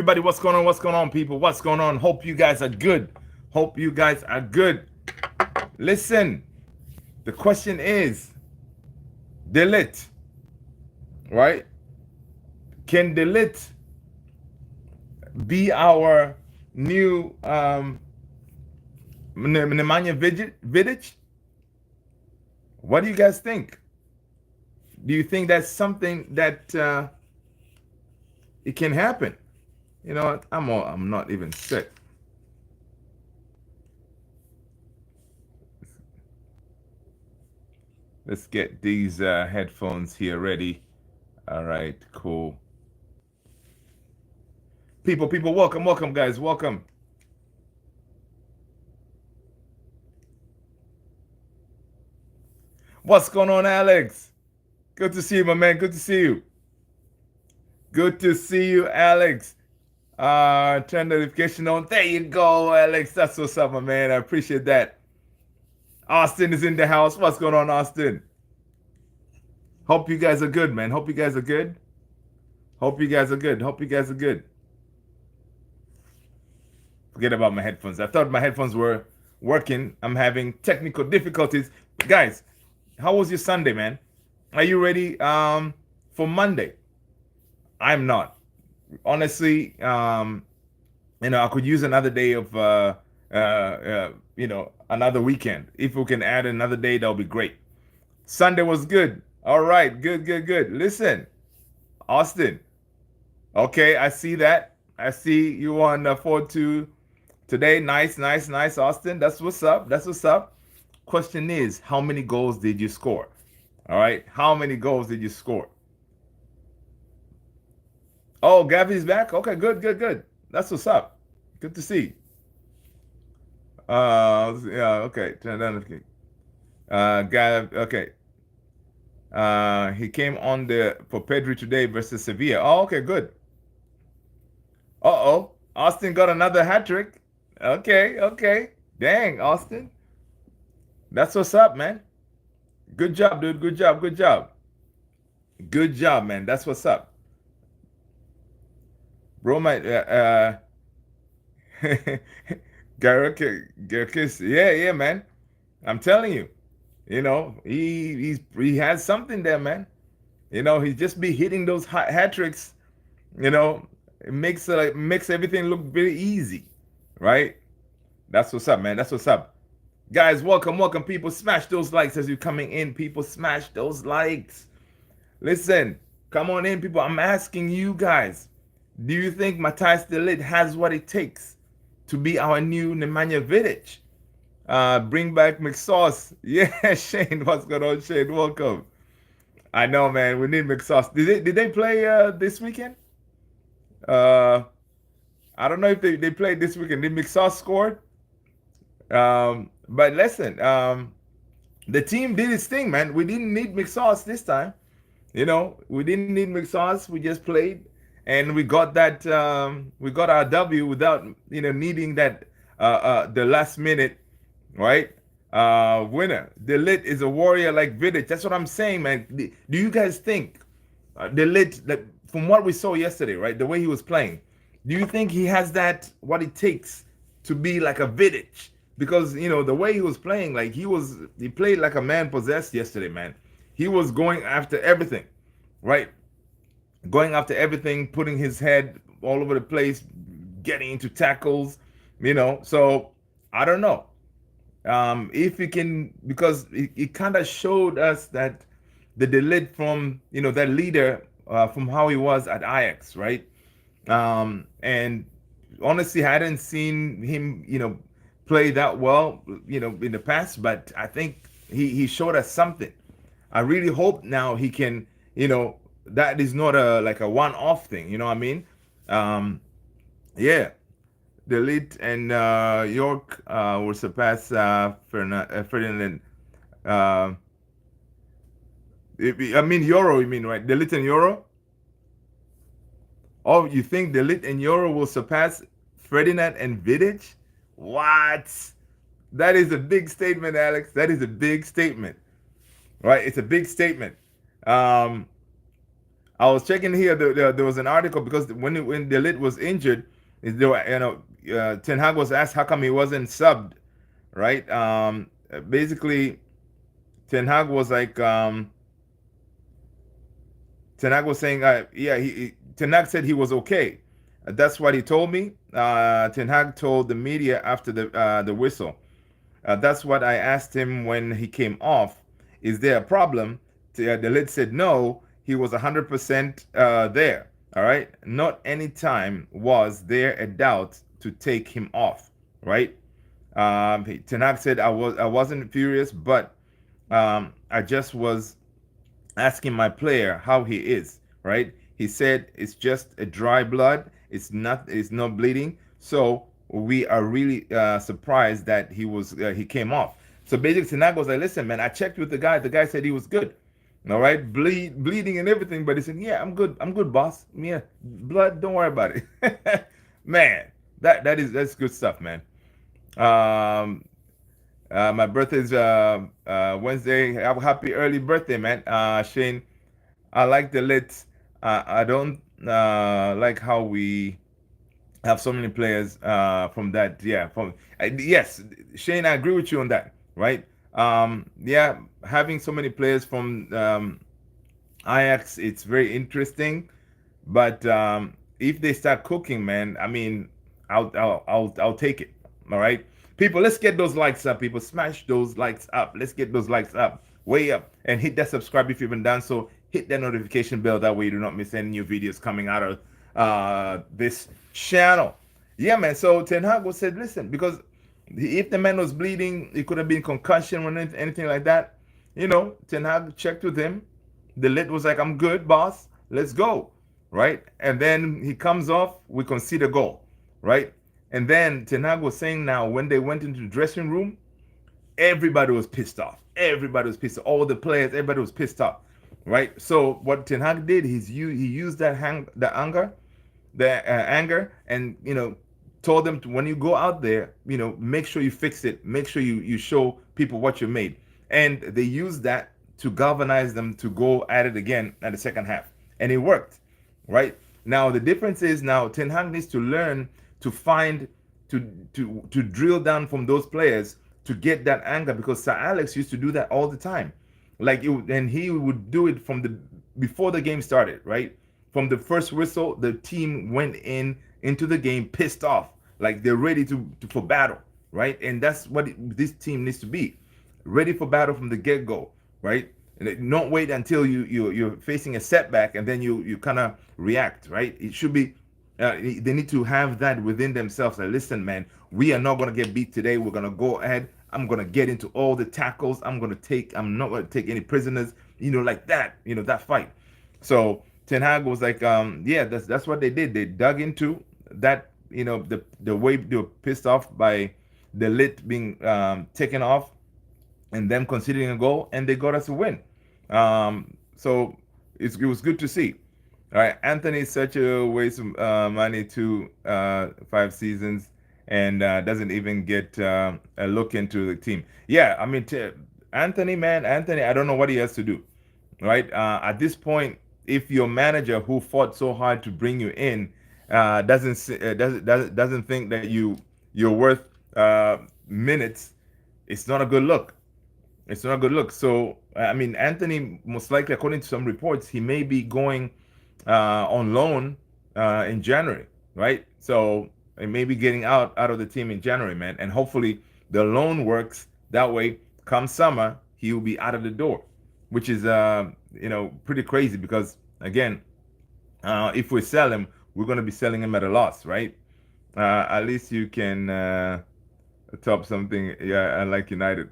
Everybody, what's going on? What's going on, people? What's going on? Hope you guys are good. Hope you guys are good. Listen, the question is Delit, right? Can Delit be our new Nemanja Vidic? What do you guys think? Do you think that's something that it can happen? You know what? I'm not even sick. Let's get these headphones here ready. All right, cool. People, welcome, guys, welcome. What's going on, Alex? Good to see you, my man. Good to see you. Good to see you, Alex. Turn notification on. There you go, Alex. That's what's up, my man. I appreciate that. Austin is in the house. What's going on, Austin? Hope you guys are good, man. Hope you guys are good. Hope you guys are good. Hope you guys are good. Forget about my headphones. I thought my headphones were working. I'm having technical difficulties. Guys, how was your Sunday, man? Are you ready for Monday? I'm not. Honestly, I could use another day of another weekend. If we can add another day, that'll be great. Sunday was good. All right, good. Listen, Austin. Okay, I see that. I see you on 4-2 today. Nice, Austin. That's what's up. That's what's up. Question is, how many goals did you score? All right, how many goals did you score? Oh, Gavi's back. Okay, good. That's what's up. Good to see. Yeah, okay. Turn down the Gav, okay. He came on for Pedri today versus Sevilla. Oh, okay, good. Uh-oh. Austin got another hat trick. Okay. Dang, Austin. That's what's up, man. Good job, dude. Good job. Good job, man. That's what's up. Bro, my Garrikis, yeah, man. I'm telling you, he has something there, man. He just be hitting those hat tricks. It makes everything look very easy, right? That's what's up, man. That's what's up, guys. Welcome, people. Smash those likes as you're coming in, people. Smash those likes. Listen, come on in, people. I'm asking you guys. Do you think Matthijs de Ligt has what it takes to be our new Nemanja Vidic? Bring back McSauce. Yeah, Shane. What's going on, Shane? Welcome. I know, man. We need McSauce. Did they play this weekend? I don't know if they played this weekend. Did McSauce scored? But listen, the team did its thing, man. We didn't need McSauce this time. We didn't need McSauce. We just played, and we got that. We got our W without needing that the last minute, right? Winner. Delit is a warrior like Vidic. That's what I'm saying, man. Do you guys think Delit, like, from what we saw yesterday, right? The way he was playing, do you think he has what it takes to be like a Vidic? Because the way he was playing, like he played like a man possessed yesterday, man. He was going after everything, right? Going after everything, putting his head all over the place, getting into tackles, So I don't know if he can, because it kind of showed us that the Delit from that leader from how he was at Ajax, right? And honestly, I hadn't seen him, play that well, in the past, but I think he showed us something. I really hope now he can, that is not a one-off thing, you know what I mean? Yeah, Delit and York will surpass Ferdinand. Uh, I mean Euro, you mean, right? Delit and Euro? Oh, you think Delit and Euro will surpass Ferdinand and Vidic? What? That is a big statement, Alex. That is a big statement, right? It's a big statement. I was checking here. There was an article because when Delit was injured, there were, Ten Hag was asked how come he wasn't subbed, right? Basically, Ten Hag was like, Ten Hag was saying, yeah, Ten Hag said he was okay. That's what he told me. Ten Hag told the media after the whistle. That's what I asked him when he came off. Is there a problem? The lid said no. He was 100% there. All right. Not any time was there a doubt to take him off. Right. Ten Hag said I wasn't furious, but I just was asking my player how he is, right? He said it's just a dry blood. It's not bleeding. So we are really surprised that he came off. So basically, Tanaka was like, listen, man, I checked with the guy. The guy said he was good. All right, bleeding and everything, but he said, yeah, I'm good. I'm good, boss. Yeah, blood, don't worry about it. Man, that's good stuff, man. Um, my birthday's Wednesday. Have a happy early birthday, man. Shane, I like the lit. I don't like how we have so many players from that. Yeah, yes, Shane, I agree with you on that. Right? Yeah, having so many players from Ajax, it's very interesting. But if they start cooking, man, I mean, I'll take it. All right, people, let's get those likes up. People, smash those likes up. Let's get those likes up, way up, and hit that subscribe if you haven't done so. Hit that notification bell. That way you do not miss any new videos coming out of this channel. Yeah, man. So Ten Hag said, listen, because if the man was bleeding, it could have been concussion or anything like that. Ten Hag checked with him. The lid was like, I'm good, boss. Let's go. Right? And then he comes off, we concede a goal. Right? And then Ten Hag was saying now, when they went into the dressing room, everybody was pissed off. Everybody was pissed off. All the players, everybody was pissed off. Right? So what Ten Hag did, he used that anger, and told them when you go out there, make sure you fix it. Make sure you show people what you made. And they used that to galvanize them to go at it again at the second half. And it worked. Right? Now the difference is now Ten Hag needs to learn to find to drill down from those players to get that anger, because Sir Alex used to do that all the time. And he would do it before the game started, right? From the first whistle, the team went into the game pissed off, like they're ready for battle, right? And that's what this team needs to be, ready for battle from the get-go, right? And don't wait until you're facing a setback and then you kind of react, right? It should be they need to have that within themselves. Like, listen, man, we are not going to get beat today. We're going to go ahead. I'm going to get into all the tackles. I'm not going to take any prisoners, like that, that fight. So Ten Hag was like, yeah, that's what they did. They dug into that, the way they were pissed off by the lit being taken off and them conceding a goal, and they got us a win. So it was good to see. All right, Anthony is such a waste of money to 5 seasons and doesn't even get a look into the team. Yeah, I mean, Anthony, I don't know what he has to do. Right? At this point, if your manager who fought so hard to bring you in doesn't think that you're worth minutes, it's not a good look. It's not a good look. So I mean, Anthony, most likely, according to some reports, he may be going on loan in January, right? So he may be getting out of the team in January, man. And hopefully the loan works that way. Come summer, he will be out of the door, which is pretty crazy because again, if we sell him, we're going to be selling him at a loss, right? At least you can top something. Yeah, I like United.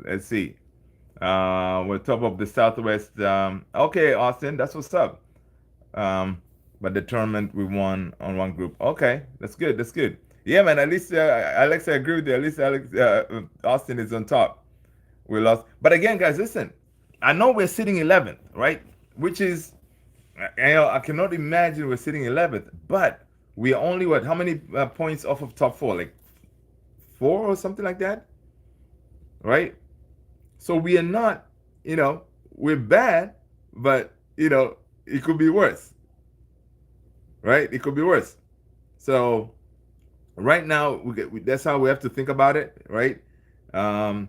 Let's see. We're top of the Southwest. Okay, Austin, that's what's up. But the tournament we won on one group. Okay, that's good. That's good. Yeah, man. At least Alex, I agree with you. At least Austin is on top. We lost, but again, guys, listen. I know we're sitting 11th, right? Which is, I cannot imagine we're sitting 11th. But we are only how many points off of top 4? Like 4 or something like that, right? So we are not, we're bad, but it could be worse, right? It could be worse. So right now, that's how we have to think about it, right? Um,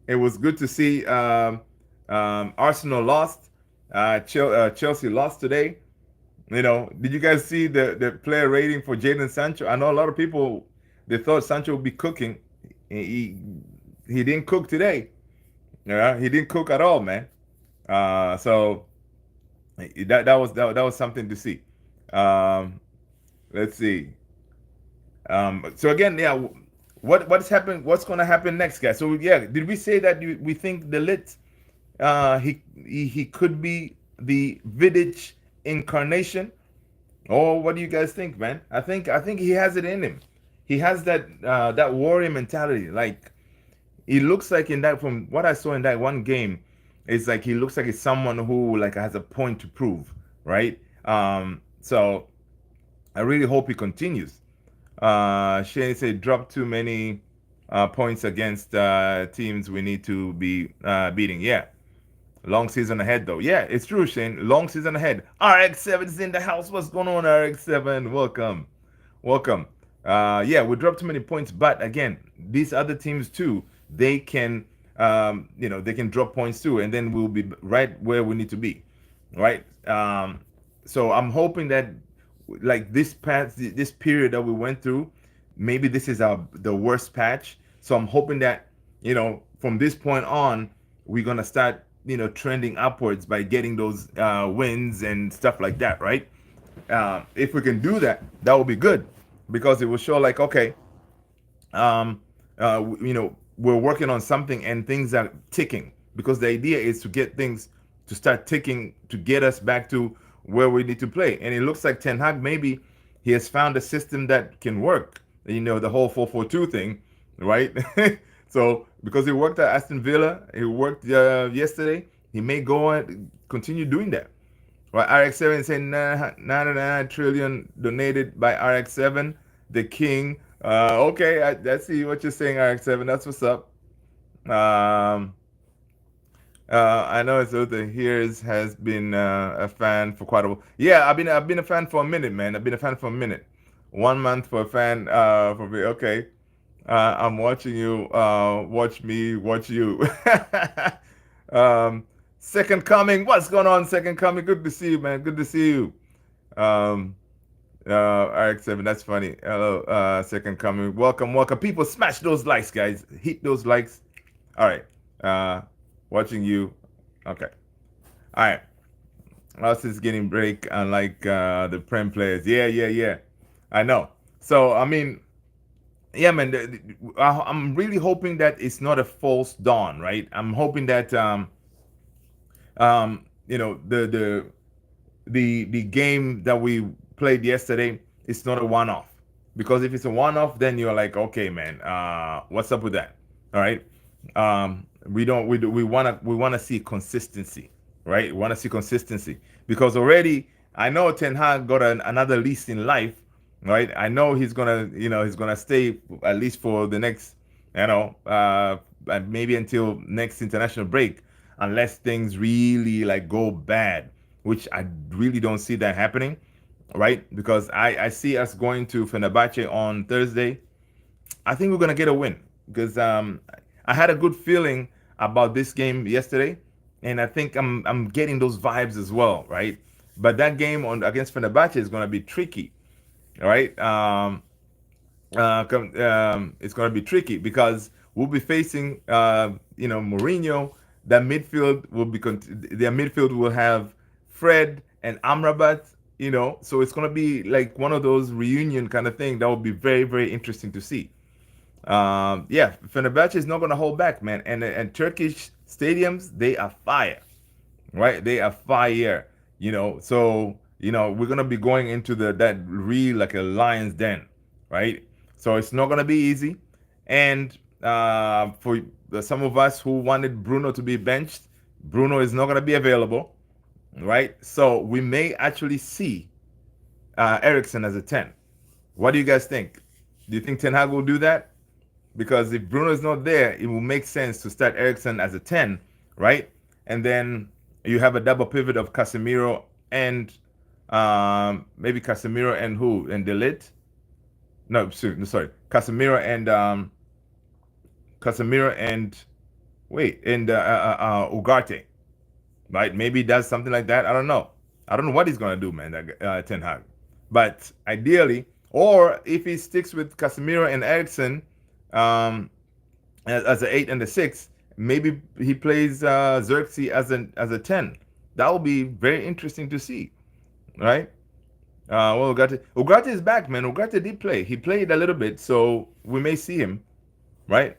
it was good to see Arsenal lost. Chelsea lost today. You know, did you guys see the player rating for Jadon Sancho? I know a lot of people they thought Sancho would be cooking. He he didn't cook today. Yeah, he didn't cook at all, man. So that was something to see. Um, let's see. So again, yeah, what's happened? What's going to happen next, guys? So yeah, did we say that we think Delit he could be the Vidic incarnation? Or what do you guys think, man? I think he has it in him. He has that warrior mentality. Like he looks like in that from what I saw in that one game, it's like he looks like he's someone who like has a point to prove, right? So I really hope he continues. Shane said drop too many points against teams we need to be beating. Yeah, long season ahead, though. Yeah, it's true, Shane. Long season ahead. RX7 is in the house. What's going on, RX7? Welcome. Welcome. Yeah, we dropped too many points, but again, these other teams too, they can, they can drop points too, and then we'll be right where we need to be, right? So I'm hoping that, like this period that we went through, maybe this is the worst patch. So I'm hoping that from this point on, we're gonna start trending upwards by getting those wins and stuff like that, right? If we can do that, that will be good because it will show like okay, we're working on something and things are ticking because the idea is to get things to start ticking to get us back to where we need to play. And it looks like Ten Hag maybe he has found a system that can work. The whole 4-4-2 thing, right? So because he worked at Aston Villa, he worked yesterday. He may go and continue doing that. Right, RX7 saying 99 trillion donated by RX7, the king. Okay, I see what you're saying, RX7. That's what's up. I know it's Luther here has been a fan for quite a while. Yeah, I've been a fan for a minute, man. I've been a fan for a minute. 1 month for a fan for me. Okay, I'm watching you. Watch me. Watch you. um, Second Coming. What's going on, Second Coming? Good to see you, man. Good to see you. Um, RX7. That's funny. Hello, Second Coming. Welcome, welcome. People, smash those likes, guys. Hit those likes. All right. Watching you. Okay. All right. Us is getting break unlike the Prem players. Yeah. I know. So I mean, yeah, man. I'm really hoping that it's not a false dawn, right? I'm hoping that the game that we played yesterday is not a one-off. Because if it's a one-off, then you're like, okay, man, what's up with that? All right. We wanna see consistency, right? We wanna see consistency because already I know Ten Hag got another lease in life, right? I know he's gonna stay at least for the next, maybe until next international break, unless things really like go bad, which I really don't see that happening, right? Because I see us going to Fenerbahce on Thursday. I think we're gonna get a win because I had a good feeling about this game yesterday, and I think I'm getting those vibes as well, right? But that game on against Fenerbahce is gonna be tricky, all right? It's gonna be tricky because we'll be facing Mourinho. That midfield will be their midfield will have Fred and Amrabat. So it's gonna be like one of those reunion kind of thing that will be very very interesting to see. Yeah, Fenerbahce is not going to hold back, man. And Turkish stadiums, they are fire, right? They are fire, So we're going to be going into that real like a lion's den, right? So it's not going to be easy. And for some of us who wanted Bruno to be benched, Bruno is not going to be available, right? So we may actually see Ericsson as a 10. What do you guys think? Do you think Ten Hag will do that? Because if Bruno is not there, it will make sense to start Ericsson as a 10, right? And then you have a double pivot of Casemiro and maybe Casemiro and who and Delit. No, sorry, Casemiro and wait and Ugarte, right? Maybe he does something like that. I don't know. I don't know what he's gonna do, man. That Ten Hag, but ideally, or if he sticks with Casemiro and Eriksen as an 8 and a 6, maybe he plays Xerxes as a 10. That will be very interesting to see, right? Well, Ugarte is back, man. Ugarte did play. He played a little bit, so we may see him, right?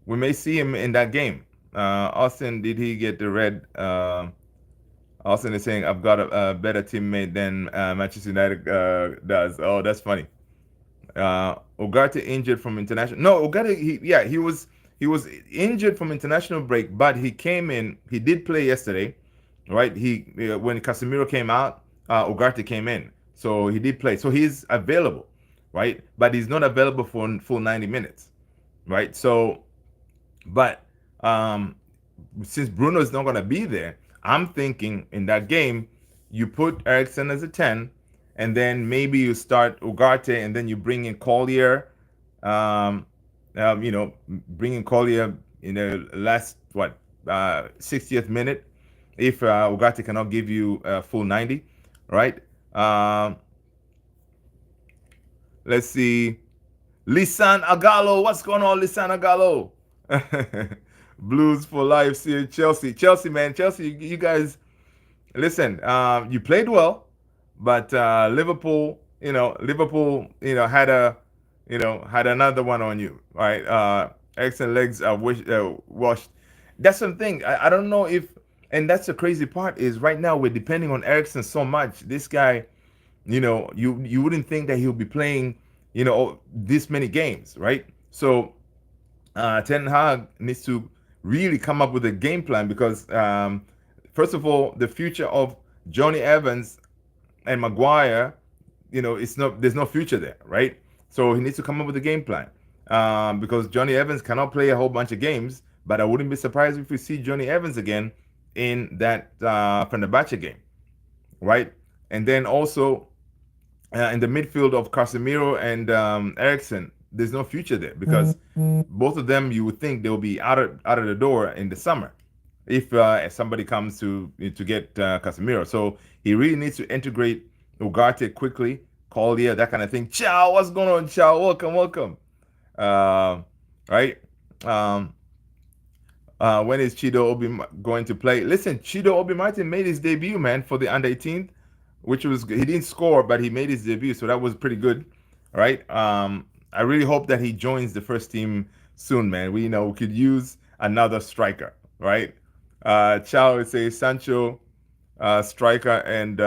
We may see him in that game. Austin, did he get the red? Austin is saying, I've got a better teammate than Manchester United does. Oh, that's funny. Ugarte injured from international. No, Ugarte, he was injured from international break, but he came in. He did play yesterday, right? When Casemiro came out, Ugarte came in, so he did play. So he's available, right? But he's not available for full 90 minutes, right? So, but since Bruno is not going to be there, I'm thinking in that game you put Eriksen as a 10, and then maybe you start Ugarte, and then you bring in Collier. Bring in Collier in the last 60th minute if Ugarte cannot give you full 90, right? Let's see. Lisan Agalo, what's going on, Lisan Agalo? Blues for life. See Chelsea, man. Chelsea, you guys, listen. You played well, but Liverpool, had another one on you, right? Excellent legs are washed. That's something. I don't know if, and that's the crazy part is right now we're depending on Eriksen so much. This guy, you wouldn't think that he'll be playing, this many games, right? So Ten Hag needs to really come up with a game plan because, first of all, the future of Johnny Evans and Maguire, there's no future there, right? So he needs to come up with a game plan because Johnny Evans cannot play a whole bunch of games, but I wouldn't be surprised if we see Johnny Evans again in that Fenerbahce game, right? And then also in the midfield of Casemiro and Eriksen, there's no future there because both of them you would think they'll be out of the door in the summer if somebody comes to get Casemiro. So he really needs to integrate Ugarte quickly, Collier, that kind of thing. Ciao, what's going on, Ciao? Welcome. Right? When is Chido Obi going to play? Listen, Chido Obi Martin made his debut, man, for the under 18th, which was he didn't score, but he made his debut, so that was pretty good, right? I really hope that he joins the first team soon, man. We could use another striker, right? Chow would say Sancho, striker and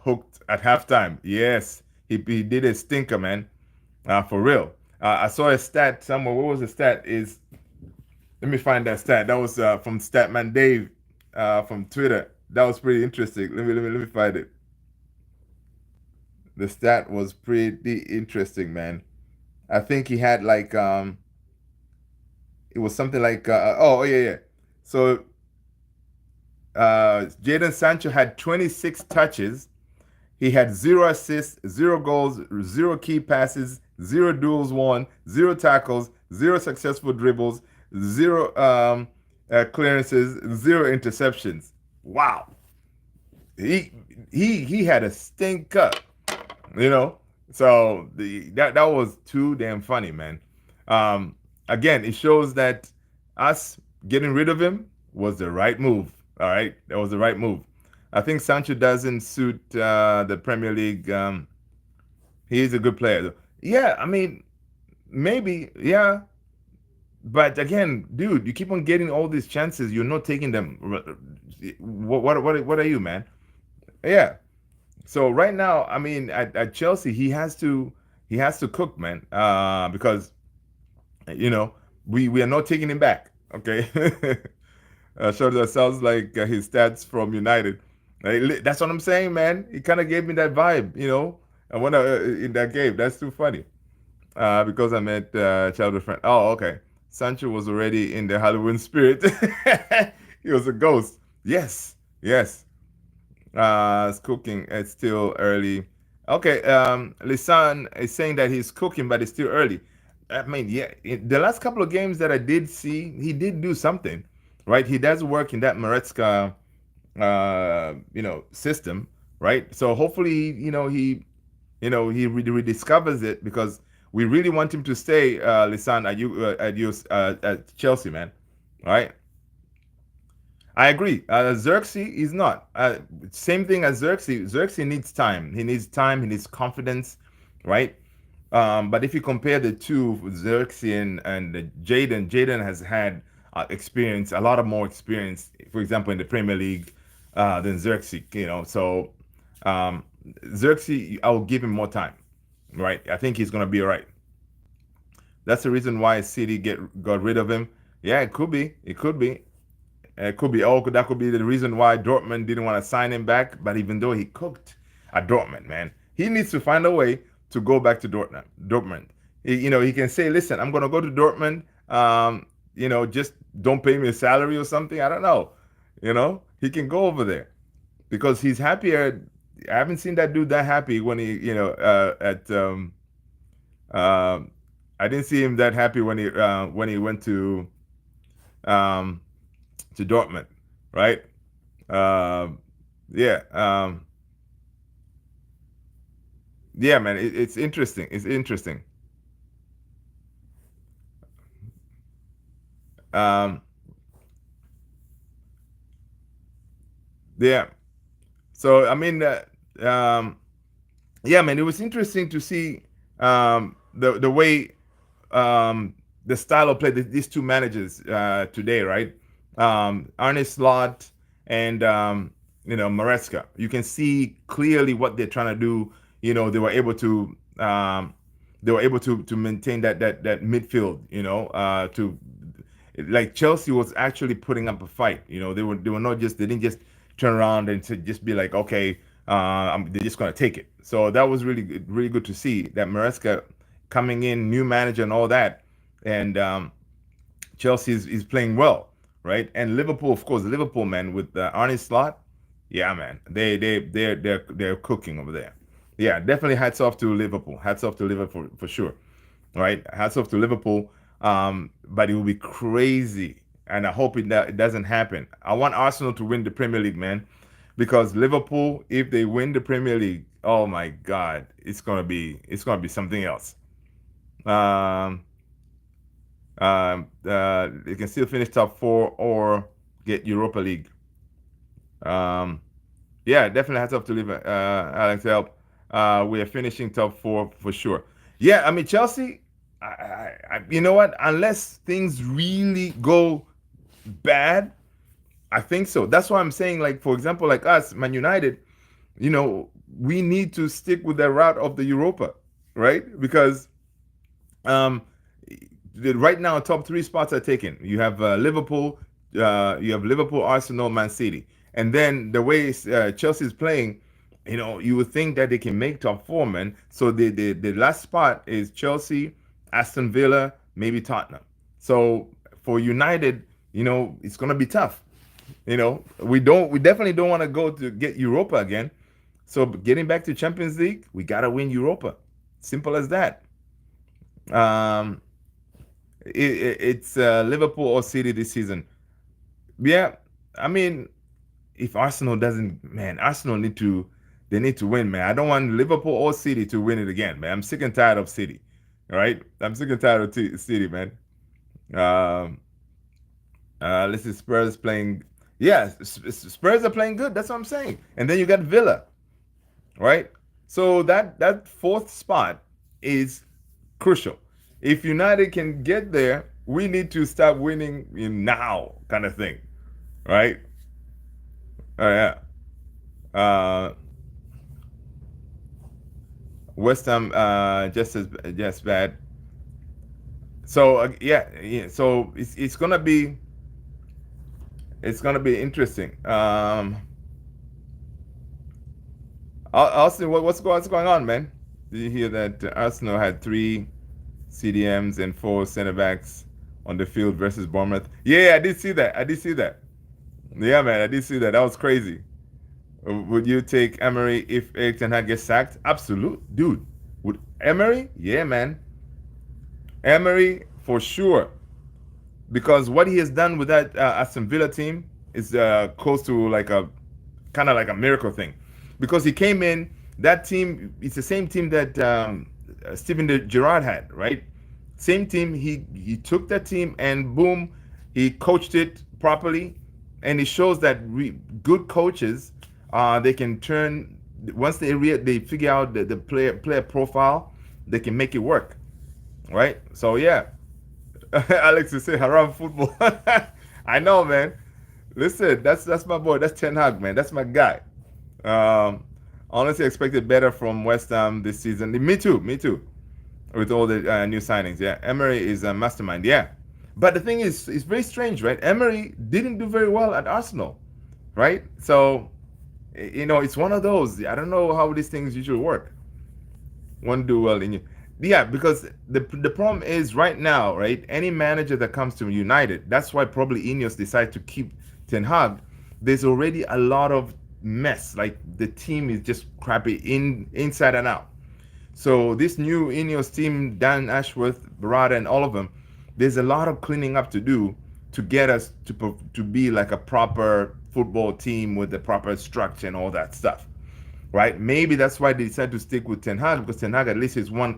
hooked at halftime. Yes, he did a stinker, man, for real. I saw a stat somewhere. What was the stat? Let me find that stat. That was from Statman Dave from Twitter. That was pretty interesting. Let me find it. The stat was pretty interesting, man. I think he had like it was something like yeah. So Jadon Sancho had 26 touches. He had 0 assists, 0 goals, 0 key passes, 0 duels won, 0 tackles, 0 successful dribbles, 0 clearances, 0 interceptions. Wow. He had a stinker, So that was too damn funny, man. Again, it shows that us getting rid of him was the right move. All right, that was the right move. I think Sancho doesn't suit the Premier League. He's a good player, though. Yeah, I mean, maybe, yeah. But again, dude, you keep on getting all these chances. You're not taking them. What are you, man? Yeah. So right now, I mean, at Chelsea, he has to cook, man, because we are not taking him back. Okay. That sounds like his stats from United. That's what I'm saying, man. He kind of gave me that vibe, I want in that game. That's too funny. Because I met childhood friend. Oh, okay. Sancho was already in the Halloween spirit. He was a ghost. Yes. It's cooking. It's still early. Okay. Lisan is saying that he's cooking, but it's still early. I mean, yeah. The last couple of games that I did see, he did do something, right? He does work in that Maretska, system, right? So hopefully, he rediscovers it because we really want him to stay, Lisan, at Chelsea, man. Right? I agree. Xerxes is not. Same thing as Xerxes. Xerxes needs time. He needs time. He needs confidence, right? But if you compare the two, Xerxes and Jaden has had experience, a lot of more experience, for example, in the Premier League than Xerxes, So um, Xerxes, I will give him more time, right? I think he's going to be all right. That's the reason why City got rid of him. Yeah, it could be. It could be. It could be that could be the reason why Dortmund didn't want to sign him back. But even though he cooked at Dortmund, man, he needs to find a way to go back to Dortmund. He can say, "Listen, I'm going to go to Dortmund. Just don't pay me a salary or something. I don't know. He can go over there because he's happier. I haven't seen that dude that happy when he, at I didn't see him that happy when he went um, to Dortmund, right? Um, yeah, yeah, man. It's interesting. It's interesting. Um, yeah. So I mean, yeah, man. It was interesting to see the way the style of play these two managers today, right? Arne Slot and Maresca. You can see clearly what they're trying to do. They were able to maintain that midfield. To like Chelsea was actually putting up a fight. They were not just they didn't just turn around and to just be like, okay, they're just gonna take it. So that was really good to see that Maresca coming in, new manager and all that, and Chelsea is playing well, right? And Liverpool, of course, Liverpool man with Arne Slot, yeah, man, they're cooking over there. Yeah, definitely hats off to Liverpool. Hats off to Liverpool for sure, right? Hats off to Liverpool. But it will be crazy, and I hope it doesn't happen. I want Arsenal to win the Premier League, man, because Liverpool, if they win the Premier League, oh my God, it's gonna be something else. Um, they can still finish top four or get Europa League. Um, yeah, definitely hats off to Liverpool. Alex Help. We are finishing top four for sure. Yeah, I mean Chelsea. You know what? Unless things really go bad, I think so. That's why I'm saying, like for example, like us, Man United. We need to stick with the route of the Europa, right? Because um, right now top three spots are taken. You have Liverpool, Arsenal, Man City, and then the way Chelsea is playing, you would think that they can make top four, man. So the last spot is Chelsea, Aston Villa, maybe Tottenham. So for United, it's gonna be tough. We definitely don't want to go to get Europa again. So getting back to Champions League, we gotta win Europa. Simple as that. Um, it's Liverpool or City this season. Yeah, I mean, if Arsenal doesn't, man, Arsenal they need to win, man. I don't want Liverpool or City to win it again, man. I'm sick and tired of City. All right, I'm sick and tired of City, man. Um, let's see, Spurs playing. Yeah, Spurs are playing good. That's what I'm saying. And then you got Villa, right? So that fourth spot is crucial. If United can get there, we need to start winning in now, kind of thing, right? Oh yeah. Uh, West Ham just bad. So yeah. So it's gonna be interesting. Austin, what's going on, man? Did you hear that Arsenal had three CDMs and four center backs on the field versus Bournemouth? Yeah, I did see that. I did see that. Yeah, man, I did see that. That was crazy. Would you take Emery if Eric Ten Hag gets sacked? Absolute, dude. Would Emery? Yeah, man. Emery for sure, because what he has done with that Aston Villa team is close to like a kind of like a miracle thing, because he came in that team. It's the same team that Steven Gerrard had, right? Same team. He took that team and boom, he coached it properly, and it shows that good coaches they can turn once they figure out the player profile, they can make it work, right? So yeah, Alex would say haram football. I know, man. Listen, that's my boy. That's Ten Hag, man. That's my guy. Um, Honestly, expected better from West Ham this season. Me too. Me too. With all the new signings, yeah. Emery is a mastermind, yeah. But the thing is, it's very strange, right? Emery didn't do very well at Arsenal, right? So, it's one of those. I don't know how these things usually work. One do well in you. Yeah, because the problem is right now, right? Any manager that comes to United, that's why probably Ineos decided to keep Ten Hag. There's already a lot of mess. Like the team is just crappy inside and out. So this new Ineos team, Dan Ashworth, Barada, and all of them, there's a lot of cleaning up to do to get us to be like a proper football team with the proper structure and all that stuff, right? Maybe that's why they decided to stick with Ten Hag, because Ten Hag at least is one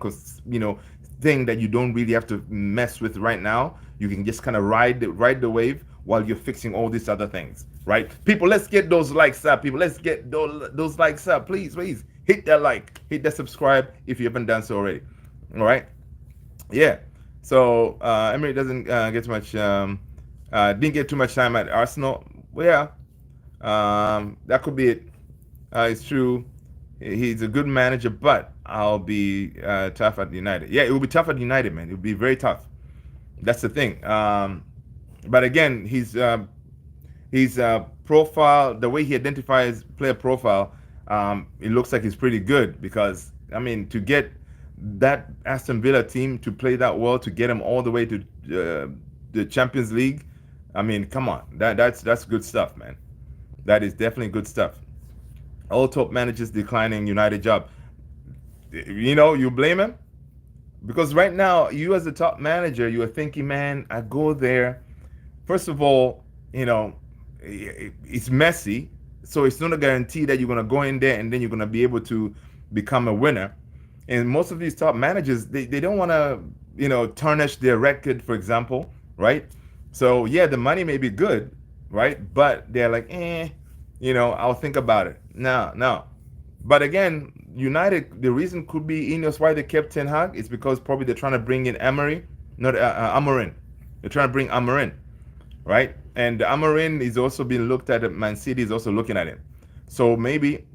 thing that you don't really have to mess with right now. You can just kind of ride the wave while you're fixing all these other things, right? People, let's get those likes up. People, let's get those likes up. Please, please hit that like, hit that subscribe if you haven't done so already. All right, yeah. So Emery doesn't get too much. Didn't get too much time at Arsenal. Well, yeah, that could be it. It's true. He's a good manager, but I'll be tough at United. Yeah, it will be tough at United, man. It will be very tough. That's the thing. But again, his profile, the way he identifies player profile, it looks like he's pretty good, because I mean, to get that Aston Villa team to play that well, to get them all the way to the Champions League, I mean, come on, that's good stuff, man. That is definitely good stuff. All top managers declining United job. You blame him? Because right now, you as a top manager, you are thinking, man, I go there. First of all, it's messy. So it's not a guarantee that you're going to go in there and then you're going to be able to become a winner. And most of these top managers, they don't want to, tarnish their record, for example, right? So, yeah, the money may be good, right? But they're like, I'll think about it. No. But again, United, the reason could be Ineos why they kept Ten Hag is because probably they're trying to bring in Emery, not Amorim. They're trying to bring Amorim, right? And Amorim is also being looked at. Man City is also looking at him. So maybe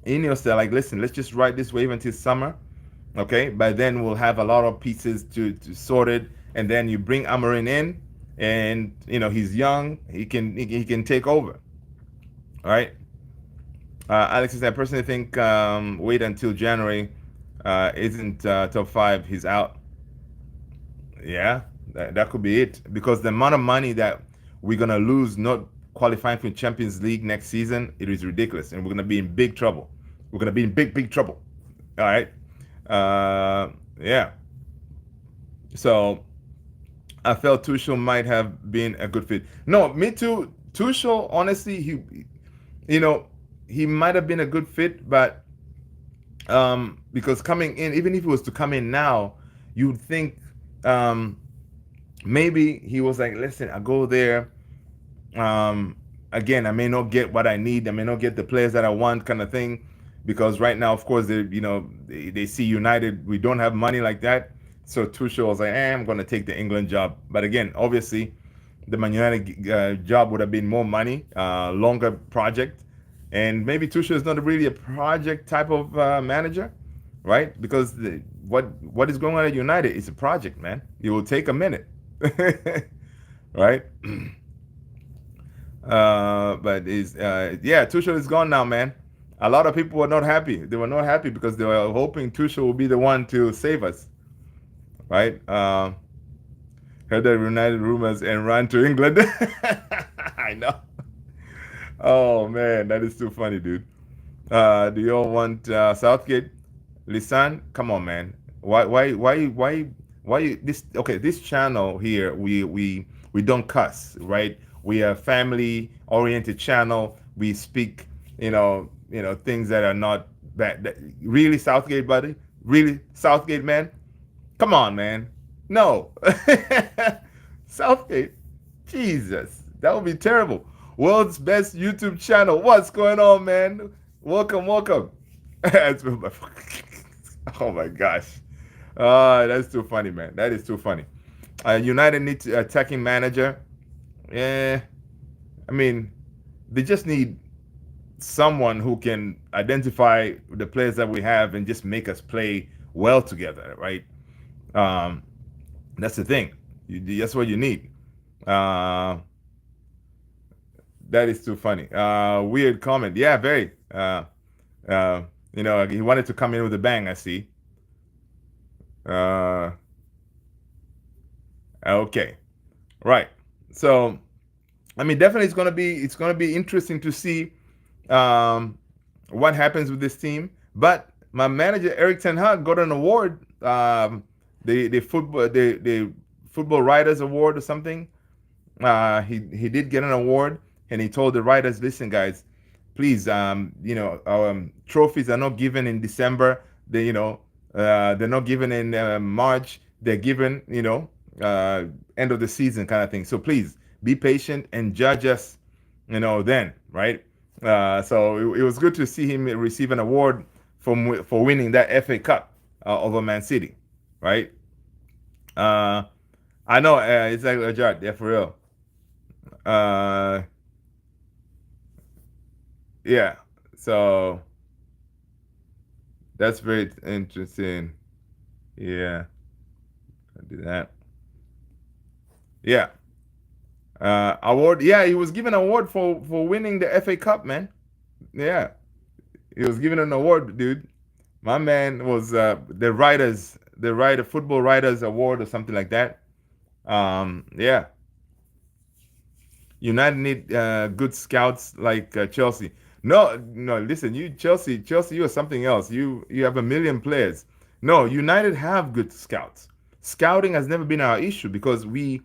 Ineos, they're like, listen, let's just ride this wave until summer, okay? By then we'll have a lot of pieces to sort it, and then you bring Amorim in, and he's young, he can take over. All right. Alex says, I personally think wait until January isn't top 5. He's out. Yeah, that could be it. Because the amount of money that we're going to lose not qualifying for Champions League next season, it is ridiculous. And we're going to be in big trouble. We're going to be in big trouble. All right. Yeah. So I felt Tuchel might have been a good fit. No, me too. Tuchel, honestly, he might have been a good fit, but because coming in, even if he was to come in now, you'd think maybe he was like, listen, I go there. Again, I may not get what I need. I may not get the players that I want, kind of thing. Because right now, of course, they see United, we don't have money like that. So Tuchel was like, I'm going to take the England job. But again, obviously, the Man United job would have been more money, longer project. And maybe Tuchel is not really a project type of manager, right? Because what is going on at United is a project, man. It will take a minute, right? But Tuchel is gone now, man. A lot of people were not happy. They were not happy because they were hoping Tuchel will be the one to save us, right? Heard the United rumors and ran to England. I know. Oh man, that is too funny, dude. Do you all want Southgate? Lisan, come on, man. Why this? Okay, this channel here, we don't cuss, right? We are a family-oriented channel. We speak, things that are not bad. Really, Southgate, buddy? Really, Southgate, man? Come on, man. No, Southgate. Jesus, that would be terrible. World's best YouTube channel. What's going on, man? Welcome, welcome. Oh my gosh. That's too funny, man. That is too funny. United needs a attacking manager. Yeah, I mean, they just need someone who can identify the players that we have and just make us play well together, right? Um, that's the thing. That's what you need. Uh, that is too funny. Weird comment. Yeah, very. He wanted to come in with a bang. I see. Uh, okay, right. So, I mean, definitely, it's gonna be interesting to see um, what happens with this team. But my manager Eric Ten Hag got an award, the football writers award or something. He did get an award, and he told the writers, "Listen, guys, please, trophies are not given in December. They're not given in March. They're given, end of the season kind of thing. So please be patient and judge us, then, right? So it was good to see him receive an award for winning that FA Cup over Man City, right? Uh, I know it's like a joke, yeah, for real. Uh, yeah. So that's very interesting. Yeah, I do that. Yeah. Award. Yeah, he was given an award for winning the FA Cup, man. Yeah, he was given an award, dude. My man was the football writers award or something like that. Yeah, United need good scouts like Chelsea. No, no, listen, you Chelsea, you are something else. You have a million players. No, United have good scouts. Scouting has never been our issue because we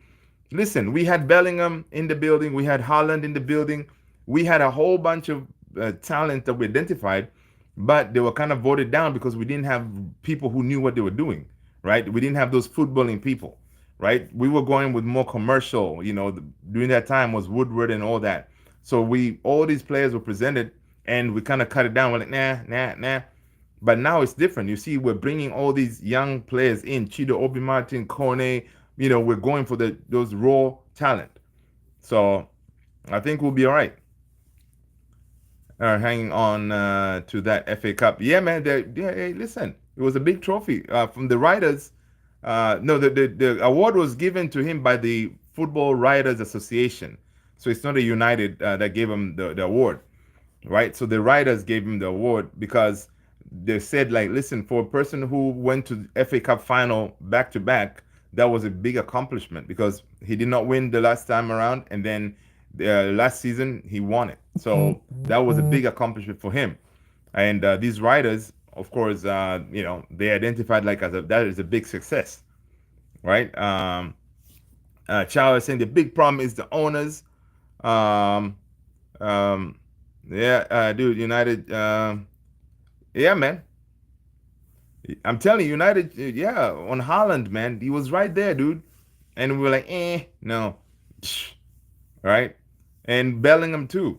had Bellingham in the building, we had Haaland in the building, we had a whole bunch of talent that we identified, but they were kind of voted down because we didn't have people who knew what they were doing, right? We didn't have those footballing people, right? We were going with more commercial, during that time was Woodward and all that. So all these players were presented and we kind of cut it down. We're like, nah, nah, nah. But now it's different. You see, we're bringing all these young players in, Chido Obi Martin, Kone, we're going for those raw talent. So I think we'll be all right. Hanging on to that FA Cup. Yeah, man. Hey, listen, it was a big trophy from the writers. No, the award was given to him by the Football Writers Association. So it's not a United that gave him the award, right? So the writers gave him the award because they said, like, listen, for a person who went to FA Cup final back to back, that was a big accomplishment because he did not win the last time around, and then last season he won it. So that was a big accomplishment for him. And these writers, of course, they identified like that is a big success, right? Chow is saying the big problem is the owners. Um, um, yeah, dude, United. Yeah, man. I'm telling you, United. Yeah, on Haaland, man, he was right there, dude. And we were like, no, right? And Bellingham too.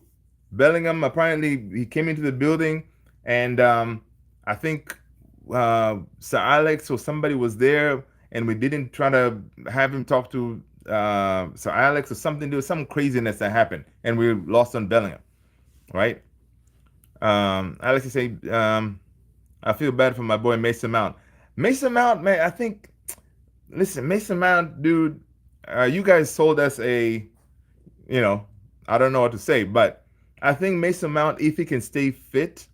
Bellingham apparently he came into the building, and I think Sir Alex or somebody was there, and we didn't try to have him talk to Sir Alex or something. There was some craziness that happened, and we lost on Bellingham, right? Alex is saying, I feel bad for my boy Mason Mount. Mason Mount, man, I think. Listen, Mason Mount, dude, you guys sold us I don't know what to say, but I think Mason Mount, if he can stay fit,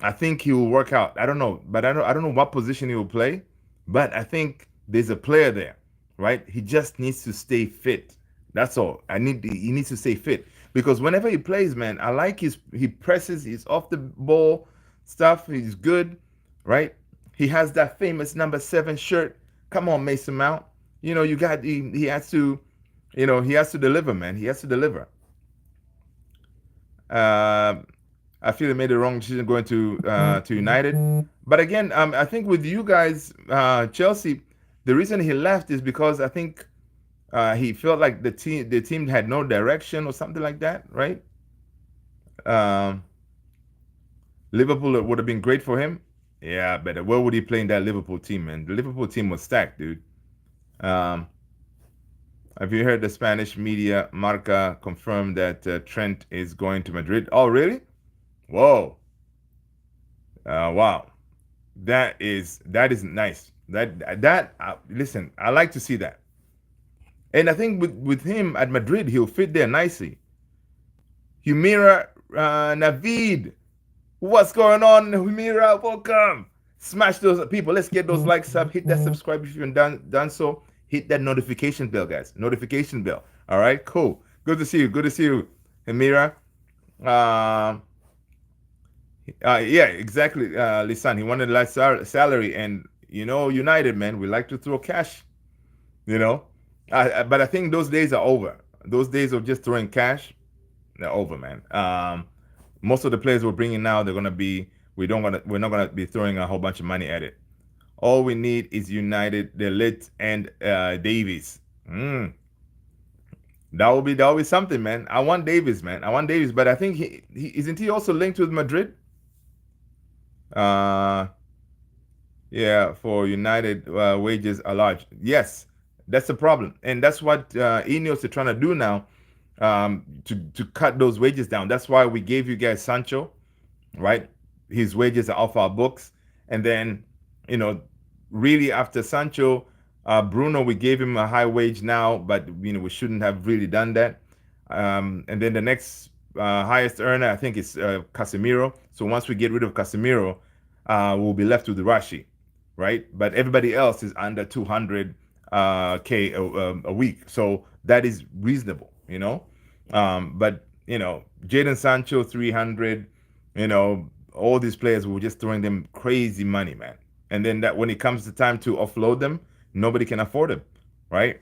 I think he will work out. I don't know, but I don't know what position he will play, but I think there's a player there, right? He just needs to stay fit. That's all. He needs to stay fit because whenever he plays, man, I like he presses, he's off the ball stuff, he's good, right? He has that famous number 7 shirt. Come on, Mason Mount. You got he has to, he has to deliver, man. He has to deliver. Uh, I feel he made the wrong decision going to United. But again, I think with you guys, Chelsea, the reason he left is because I think he felt like the team had no direction or something like that, right? Um, Liverpool would have been great for him. Yeah, but where would he play in that Liverpool team, man? The Liverpool team was stacked, dude. Um, have you heard the Spanish media Marca confirmed that Trent is going to Madrid? Oh, really? Whoa. Wow. That is nice. Listen, I like to see that. And I think with him at Madrid, he'll fit there nicely. Humira Navid, what's going on, Humira? Welcome. Smash those people. Let's get those likes up. Hit that subscribe if you haven't done so. Hit that notification bell, guys. Notification bell. All right, cool. Good to see you. Good to see you, Humira. Yeah, exactly, Lisan. He wanted less salary, and United, man, we like to throw cash. You know, but I think those days are over. Those days of just throwing cash, they're over, man. Most of the players we're bringing now, they're gonna be. We're not gonna be throwing a whole bunch of money at it. All we need is United, Delit, and Davies. That will be something, man. I want Davies, man. I want Davies, but I think he isn't he also linked with Madrid? Uh, yeah, for United, wages are large. Yes, that's the problem, and that's what Ineos are trying to do now, to cut those wages down. That's why we gave you guys Sancho, right? His wages are off our books, and then you know, really after Sancho, Bruno, we gave him a high wage now, but we shouldn't have really done that. And then the next highest earner, I think, is Casemiro. So once we get rid of Casemiro, we'll be left with Rashi, right? But everybody else is under 200 k a week, so that is reasonable, But Jadon Sancho 300, all these players were just throwing them crazy money, man. And then that when it comes to time to offload them, nobody can afford them, right?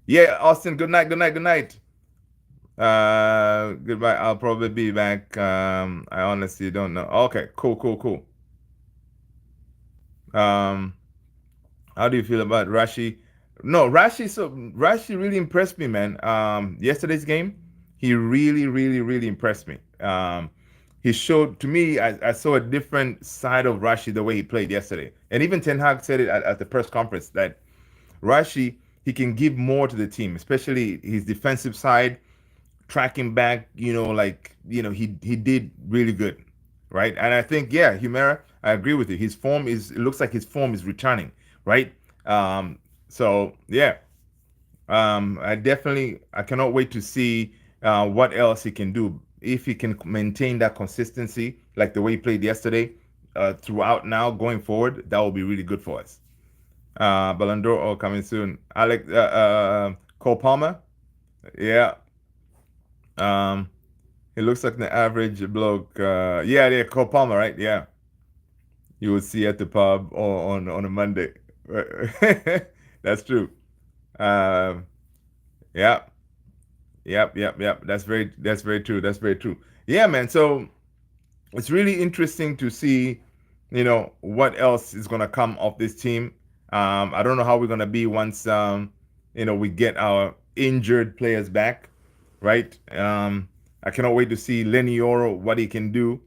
Yeah, Austin. Good night. Good night. Good night. Goodbye. I'll probably be back. I honestly don't know. Okay, cool, cool, cool. Um, how do you feel about Rashi? No, Rashi really impressed me, man. Yesterday's game, he really, really, really impressed me. He showed to me, I saw a different side of Rashi the way he played yesterday. And even Ten Hag said it at the press conference that Rashi, he can give more to the team, especially his defensive side, tracking back, he did really good, right? And I think, yeah, Humera, I agree with you. It looks like his form is returning, right? So yeah, I cannot wait to see what else he can do. If he can maintain that consistency, like the way he played yesterday, throughout now going forward, that will be really good for us. Ballon d'Or all coming soon. Alex Cole Palmer, yeah. He looks like the average bloke. Yeah, Cole Palmer, right? Yeah, you will see at the pub or on a Monday. That's true. Um, yeah, yep. That's very true. That's very true. Yeah, man. So it's really interesting to see, what else is gonna come of this team. I don't know how we're gonna be once we get our injured players back, right? I cannot wait to see Lenny Yoro what he can do,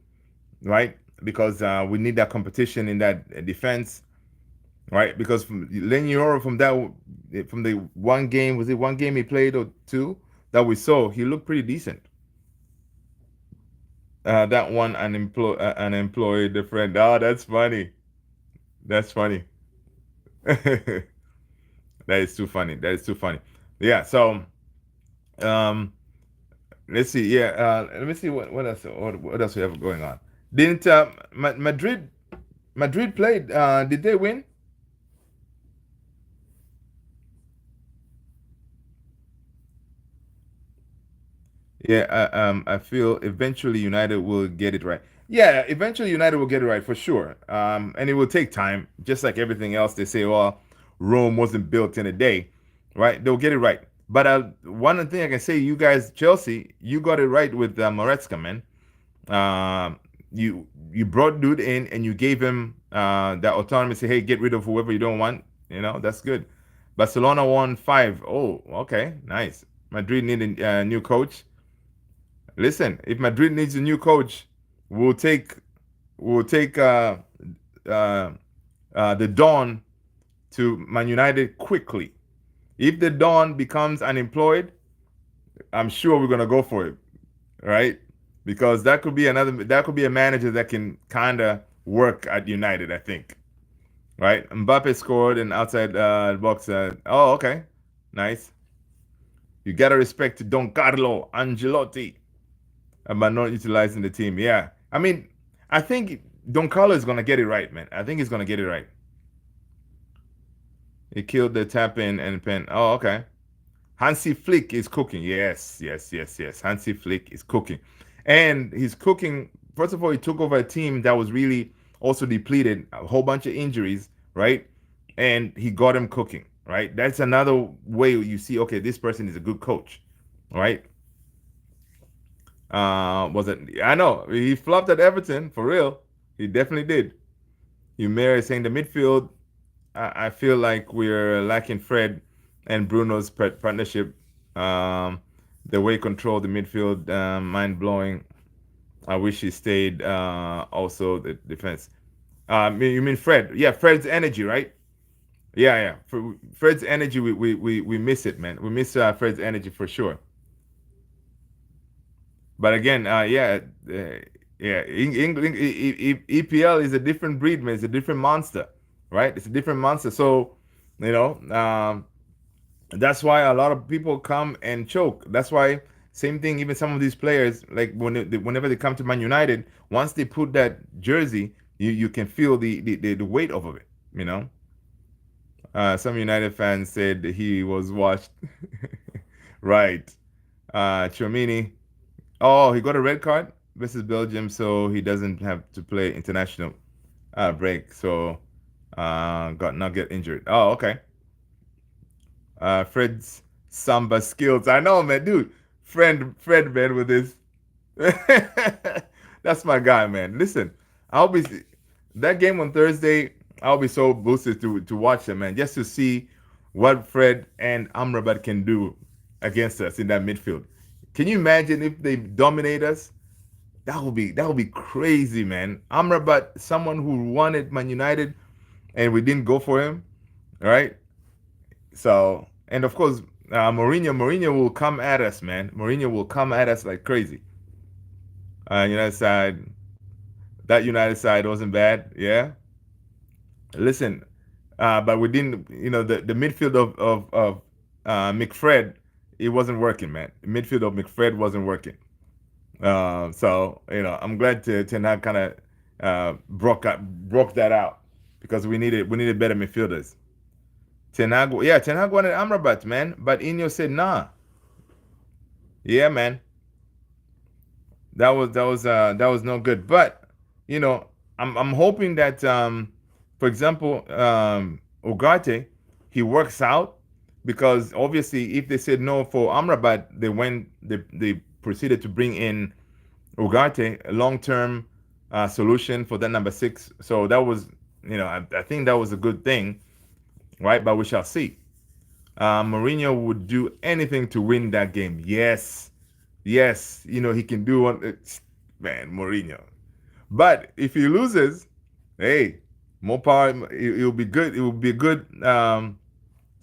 right? Because we need that competition in that defense, right? Because from Lenny Yoro, from the one game, was it one game he played or two that we saw, he looked pretty decent. That one unemployed friend. Oh, that's funny. That's funny. That is too funny. That is too funny. Yeah. So, um, let's see. Yeah. Let me see what else. What else we have going on? Didn't Madrid played? Did they win? Yeah, I feel eventually United will get it right. Yeah, eventually United will get it right for sure. And it will take time, just like everything else. They say, "Well, Rome wasn't built in a day," right? They'll get it right. But one thing I can say, you guys, Chelsea, you got it right with Moretzka, man. You brought dude in and you gave him that autonomy. Say, hey, get rid of whoever you don't want. That's good. Barcelona won 5. Oh, okay, nice. Madrid need a new coach. Listen, if Madrid needs a new coach, we'll take we'll take uh, the Dawn to Man United quickly. If the Dawn becomes unemployed, I'm sure we're gonna go for it, right? Because that could be a manager that can kind of work at United. I think, right? Mbappe scored and outside box. Oh, okay, nice. You gotta respect Don Carlo Ancelotti about not utilizing the team. Yeah, I mean, I think Don Carlo is gonna get it right, man. I think he's gonna get it right. He killed the tap in and pen. Oh, okay. Hansi Flick is cooking. Yes, yes, yes, yes. Hansi Flick is cooking, and he's cooking. First of all, he took over a team that was really also depleted, a whole bunch of injuries, right? And he got him cooking, right? That's another way you see, okay, this person is a good coach, right? Was it? I know he flopped at Everton for real. He definitely did. You may saying the midfield. I feel like we're lacking Fred and Bruno's partnership. The way he controlled the midfield, mind blowing. I wish he stayed. Also the defense. You mean Fred? Yeah, Fred's energy, right? Yeah, yeah. Fred's energy, we miss it, man. We miss Fred's energy for sure. But again, yeah, EPL is a different breed, man. It's a different monster, right? It's a different monster. So, you know, that's why a lot of people come and choke. That's why same thing. Even some of these players, like whenever they come to Man United, once they put that jersey, you can feel the weight of it. You know, some United fans said he was washed. Right. Chomini. Oh, he got a red card versus Belgium, so he doesn't have to play international break. So got not get injured. Oh, okay. Fred's samba skills. I know, man, dude. Fred, man, with this. That's my guy, man. Listen, I'll be that game on Thursday. I'll be so boosted to watch it, man, just to see what Fred and Amrabat can do against us in that midfield. Can you imagine if they dominate us? That would be crazy, man. Amrabat, someone who wanted Man United, and we didn't go for him, right? So, and of course, Mourinho will come at us, man. Mourinho will come at us like crazy. United side, that United side wasn't bad, yeah. Listen, but we didn't, the midfield of McFred, it wasn't working, man. The midfield of McFred wasn't working. So I'm glad Ten Hag kind of broke that out because we needed better midfielders. Ten Hag wanted Amrabat, man, but Inyo said nah. Yeah, man, that was no good. But you know, I'm hoping that for example, Ugarte, he works out because obviously if they said no for Amrabat, they proceeded to bring in Ugarte, a long term solution for that number 6. So that was, I think that was a good thing, right? But we shall see. Mourinho would do anything to win that game. Yes, yes, he can do one. Man, Mourinho. But if he loses, hey, more power. It will be good. It will be a good.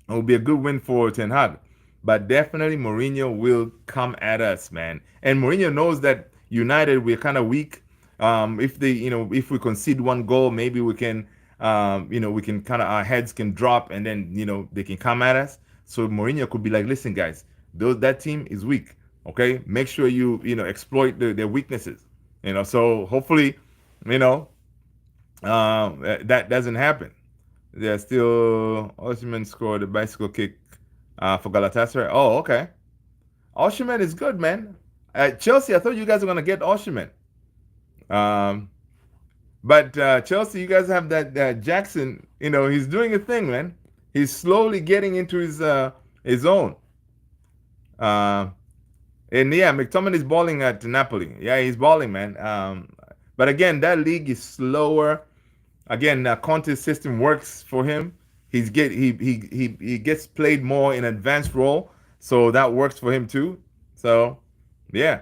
It will be a good win for Ten Hag. But definitely Mourinho will come at us, man. And Mourinho knows that United we're kind of weak. If we concede one goal, maybe we can, we can kind of our heads can drop, and then they can come at us. So Mourinho could be like, listen, guys, that team is weak. Okay, make sure you exploit their weaknesses. So hopefully, you know, that doesn't happen. They're still Osimhen scored a bicycle kick for Galatasaray. Oh, okay. Osimhen is good, man. Chelsea, I thought you guys were gonna get Oshiman. Um, but Chelsea, you guys have that Jackson. You know, he's doing a thing, man. He's slowly getting into his own. Uh, and yeah, McTominay is balling at Napoli. Yeah, he's balling, man. But again, that league is slower. Again, Conte's system works for him. He gets played more in advanced role, so that works for him too. So, yeah,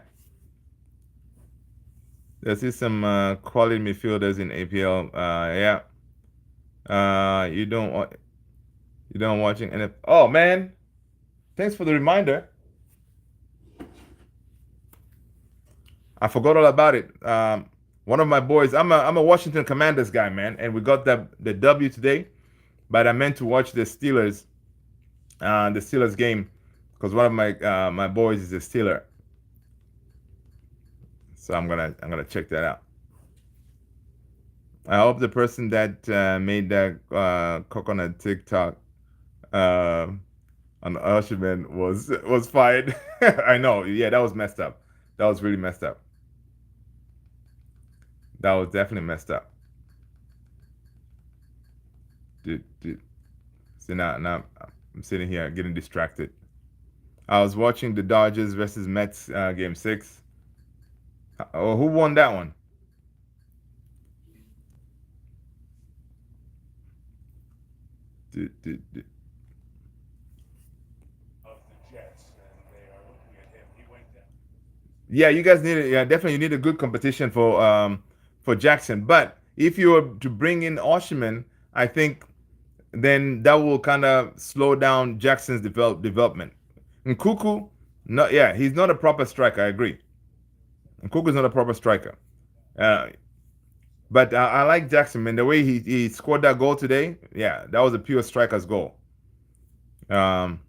there's some quality midfielders in APL. Yeah, you don't watching NF. Oh man, thanks for the reminder. I forgot all about it. One of my boys, I'm a Washington Commanders guy, man, and we got the W today. But I meant to watch the Steelers game because one of my boys is a Steeler, so I'm gonna check that out. I hope the person that made that coconut TikTok uh, on Usherman was fired. I know, yeah, that was messed up. That was really messed up. That was definitely messed up. Dude. So now I'm sitting here getting distracted. I was watching the Dodgers versus Mets game six. Oh, who won that one? Dude. Yeah, you guys need yeah, definitely you need a good competition for Jackson. But if you were to bring in Oshiman, I think then that will kind of slow down Jackson's development. And Kuku, no, yeah, he's not a proper striker. I agree. And Kuku's not a proper striker. Uh, but I like Jackson, man. The way he scored that goal today, yeah, that was a pure striker's goal. Um,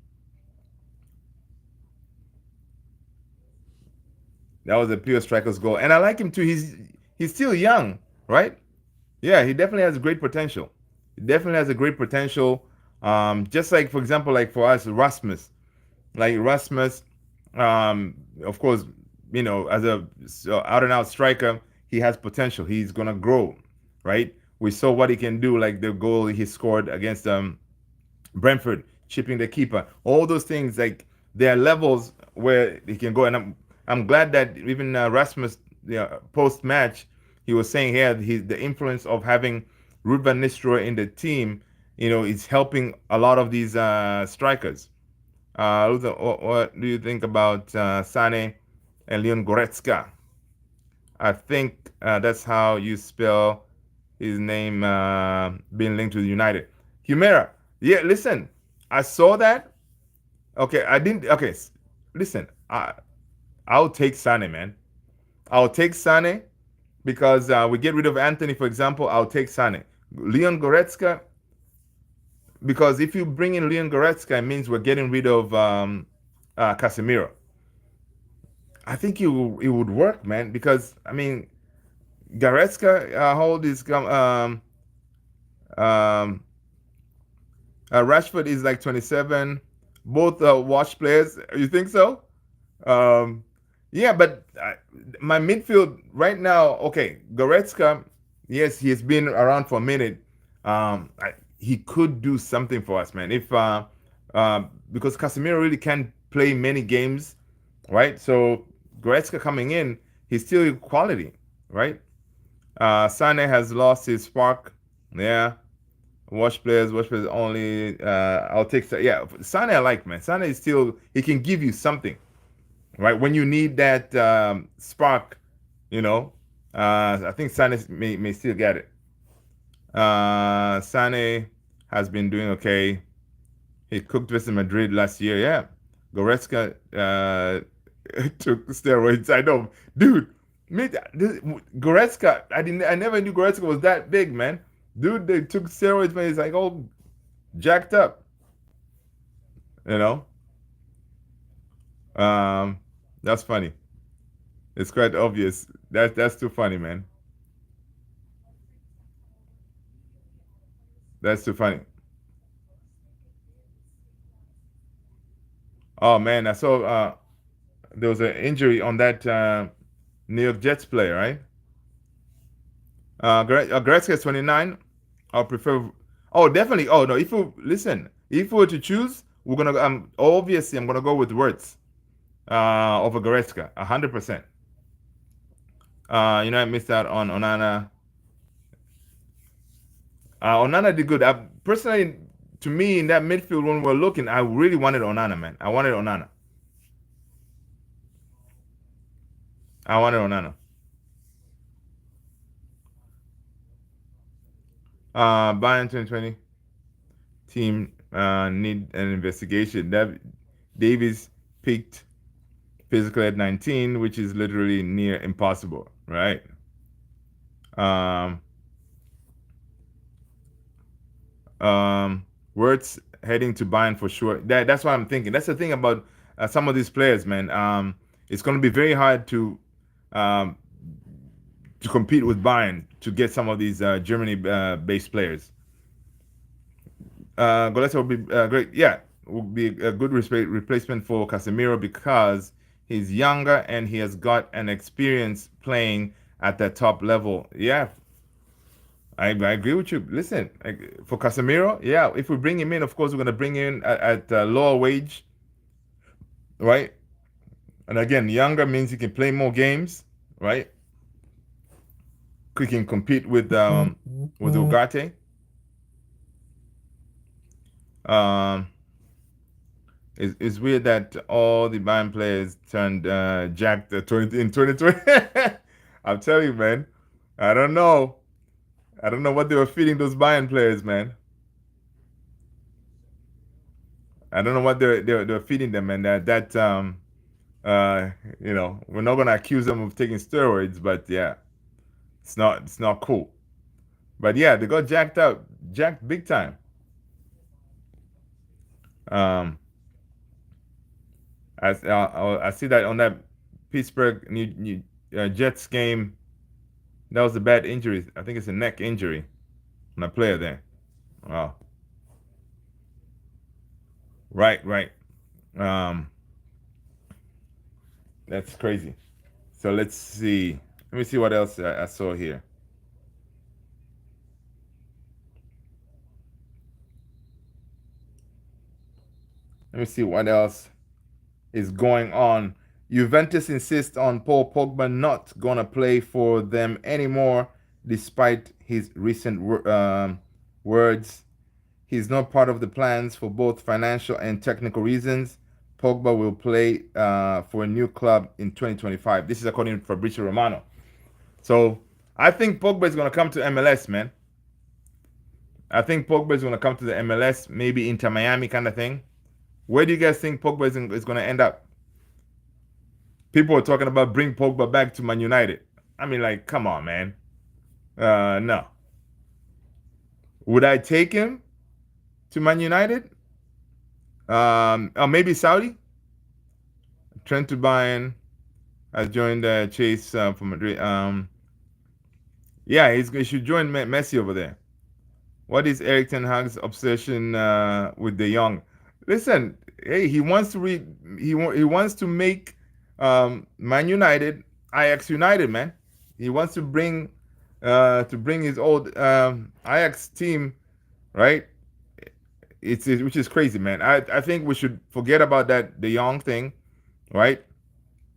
that was a pure striker's goal, and I like him too. He's still young, right? Yeah, he definitely has great potential. He definitely has a great potential. Just like for example, like for us, Rasmus, like Rasmus, of course, you know, as a out and out striker, he has potential. He's gonna grow, right? We saw what he can do, like the goal he scored against Brentford, chipping the keeper. All those things, like there are levels where he can go, and I'm glad that even Rasmus, post match, he was saying here the influence of having Ruud van Nistelrooy in the team, is helping a lot of these strikers. What do you think about Sane and Leon Goretzka? I think that's how you spell his name, being linked to the United. Humera. Yeah, listen, I saw that. Okay, I didn't. Okay, listen, I'll take Sane, man. I'll take Sane because we get rid of Anthony, for example. I'll take Sane. Leon Goretzka, because if you bring in Leon Goretzka, it means we're getting rid of Casemiro. I think it would work, man, because I mean, Goretzka, how old is um, Rashford is like 27. Both watch players. You think so? Um, yeah, but my midfield right now, okay, Goretzka, yes, he has been around for a minute. He could do something for us, man. If because Casemiro really can't play many games, right? So Goretzka coming in, he's still quality, right? Sane has lost his spark. Yeah, watch players only. I'll take yeah. Sane I like, man. Sane is still, he can give you something, right? When you need that spark, I think Sane may still get it. Sane has been doing okay. He cooked versus Madrid last year. Yeah, Goretzka took steroids. I know, dude. Goretzka, I never knew Goretzka was that big, man. Dude, they took steroids, man. He's like all jacked up, you know. Um, that's funny. It's quite obvious. That's too funny, man. That's too funny. Oh man, I saw. there was an injury on that New York Jets player, right? Gretzky is 29. I'll prefer. Oh, definitely. Oh no, if you listen, if we were to choose, we're gonna. Obviously I'm gonna go with Wirtz over Goretzka, 100%. I missed out on Onana. Onana did good. Personally, to me, in that midfield when we were looking, I really wanted Onana, man. I wanted Onana. I wanted Onana. Bayern 2020 team need an investigation. Davies peaked physically at 19, which is literally near impossible, right? Um, Wirtz heading to Bayern for sure. That's what I'm thinking. That's the thing about some of these players, man. It's going to be very hard um, to compete with Bayern to get some of these Germany-based players. Goleta would be great. Yeah, would be a good replacement for Casemiro because he's younger and he has got an experience playing at the top level. Yeah, I agree with you. Listen, for Casemiro, yeah, if we bring him in, of course, we're going to bring him in at a lower wage, right? And again, younger means he can play more games, right? He can compete with Ugarte. Um, it's weird that all the Bayern players turned jacked in 2020. I'm telling you, man. I don't know. I don't know what they were feeding those Bayern players, man. I don't know what they're feeding them, and uh, we're not gonna accuse them of taking steroids, but yeah, it's not cool. But yeah, they got jacked big time. Um, I see that on that Pittsburgh Jets game. That was a bad injury. I think it's a neck injury on a player there. Wow. Right, right. Um, that's crazy. So let's see. Let me see what else I saw here. Let me see what else is going on. Juventus insists on Paul Pogba not gonna play for them anymore, despite his recent words. He's not part of the plans for both financial and technical reasons. Pogba will play for a new club in 2025. This is according to Fabrizio Romano. So I think Pogba is going to come to MLS, man. I think Pogba is going to come to the MLS, maybe Inter Miami kind of thing. Where do you guys think Pogba is going to end up? People are talking about bring Pogba back to Man United. I mean, like, come on, man. No. Would I take him to Man United? Or maybe Saudi? Trent to Bayern has joined Chase from Madrid. Yeah, he should join Messi over there. What is Eric Ten Hag's obsession with the young? Listen, hey, he wants to he wants to make Man United Ajax United, man. He wants to bring his old Ajax team, right? Which is crazy, man. I think we should forget about that De Jong thing, right?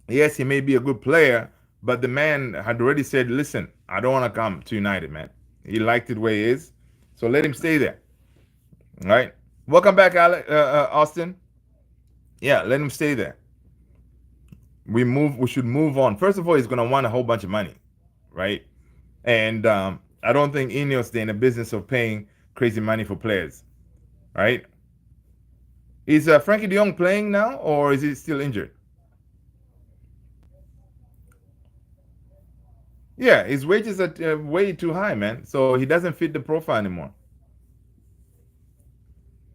Yes, he may be a good player, but the man had already said, "Listen, I don't want to come to United, man." He liked it where he is, so let him stay there, right? Welcome back, Austin. Yeah, let him stay there. We should move on. First of all, he's gonna want a whole bunch of money, right? And I don't think Ineos they're in the business of paying crazy money for players, right? Is Frankie De Jong playing now, or is he still injured? Yeah, his wages are way too high, man. So he doesn't fit the profile anymore.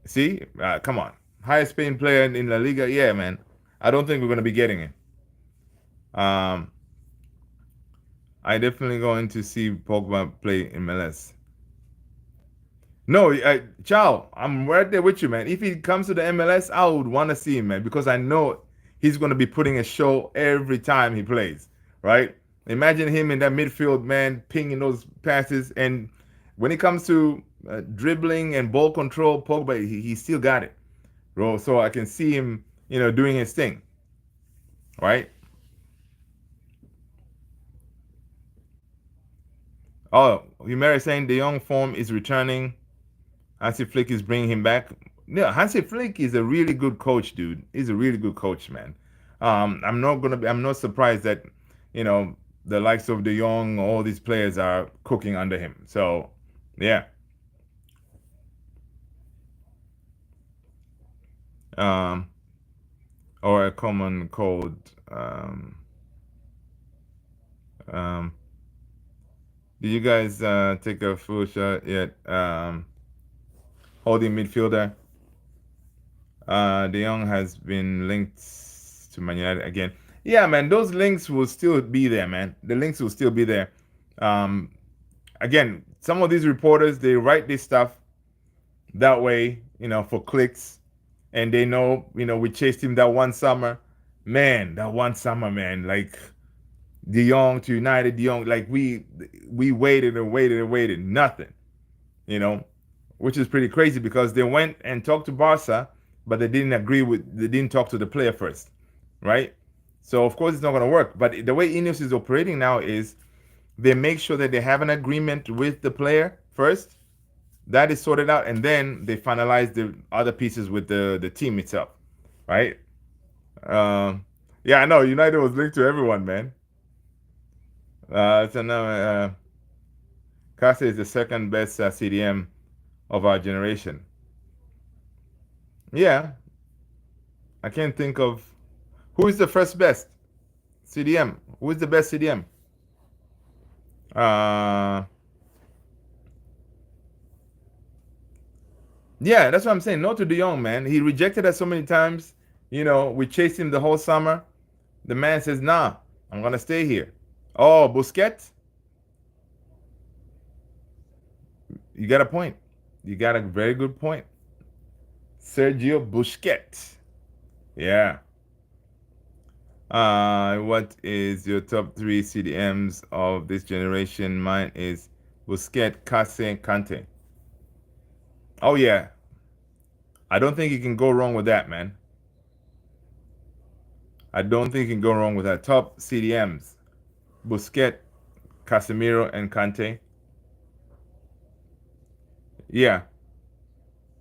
See, come on, highest paying player in La Liga. Yeah, man. I don't think we're gonna be getting him. Um, I definitely going to see Pogba play in MLS. No, Chow, I'm right there with you, man. If he comes to the MLS, I would want to see him, man, because I know he's going to be putting a show every time he plays, right? Imagine him in that midfield, man, pinging those passes. And when it comes to dribbling and ball control, Pogba, he still got it, bro. So I can see him, doing his thing, right? Oh, Humera saying the young form is returning. Hansi Flick is bringing him back. Yeah, Hansi Flick is a really good coach, dude. He's a really good coach, man. I'm not surprised that, you know, the likes of De Jong, all these players are cooking under him. So, yeah. Um, or a common cold. Um, did you guys take a full shot yet? Holding midfielder. De Jong has been linked to Man United again. Yeah, man, those links will still be there, man. The links will still be there. Um, Again, some of these reporters they write this stuff that way, for clicks, and they know, we chased him that one summer, man. That one summer, man, like De Jong to United, De Jong, like we waited and waited and waited, nothing, you know, which is pretty crazy because they went and talked to Barca, but they didn't talk to the player first, right? So of course it's not going to work. But the way Ineos is operating now is they make sure that they have an agreement with the player first. That is sorted out, and then they finalize the other pieces with the team itself, right? Um, yeah, I know United was linked to everyone, man. So now, Kase is the second best CDM of our generation. Yeah, I can't think of who is the first best CDM. Who is the best CDM? Uh, yeah, that's what I'm saying. No to De Jong, man. He rejected us so many times. We chased him the whole summer. The man says, "Nah, I'm gonna stay here." Oh, Busquets, you got a point. You got a very good point. Sergio Busquets. Yeah. What is your top three CDMs of this generation? Mine is Busquets, Kase, Kante. Oh yeah, I don't think you can go wrong with that, man. I don't think you can go wrong with that. Top CDMs: Busquets, Casemiro, and Kante. Yeah,